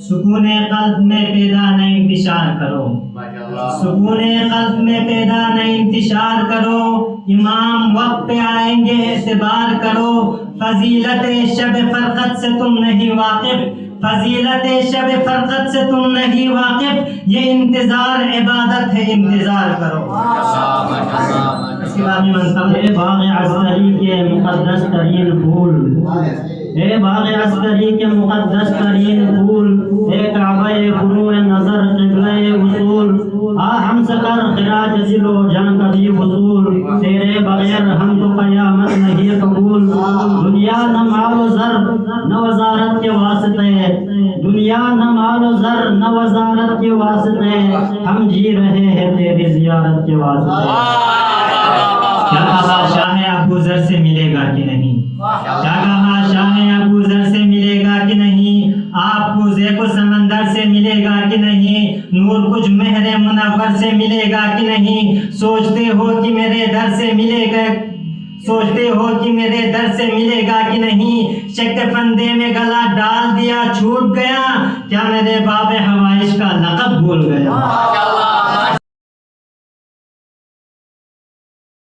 سکون قلب میں پیدا نہ انتشار کرو، سکون قلب میں پیدا نہ انتشار کرو، امام وقت پہ آئیں گے اعتبار کرو، فضیلت شب فرقت سے تم نہیں واقف، فضیلت شب فرقت سے تم نہیں واقف، یہ انتظار عبادت ہے، انتظار کرو۔ اس کے بعد میں منتظر اے باغ عسکری کے مقدس ترین پھول، اے باغ عسکری کے مقدس ترین پھول، اے کعبہ فروع نظر قبلہ اصول، آ ہم سے کر خراج دل و جان کبھی وصول، تیرے بغیر ہم تو قیامت نہیں قبول، دنیا نہ مال و زر نہ وزارت کے واسطے، دنیا نہ مال و زر نہ وزارت کے واسطے، ہم جی رہے ہیں تیری زیارت کے واسطے۔ کیا کہا شاہ ابو ذر سے ملے گا کہ نہیں، کیا کہا شاہ ابو ذر سے ملے گا کہ نہیں، آپ کو زیب و سمندر سے ملے گا کہ نہیں، نور کچھ مہر منور سے ملے گا کہ نہیں، سوچتے ہو کہ میرے در سے ملے گا، سوچتے ہو کہ میرے در سے ملے گا کہ نہیں، شک فندے میں گلا ڈال دیا چھوٹ گیا، کیا میرے باب حوائش کا لقب بھول گیا۔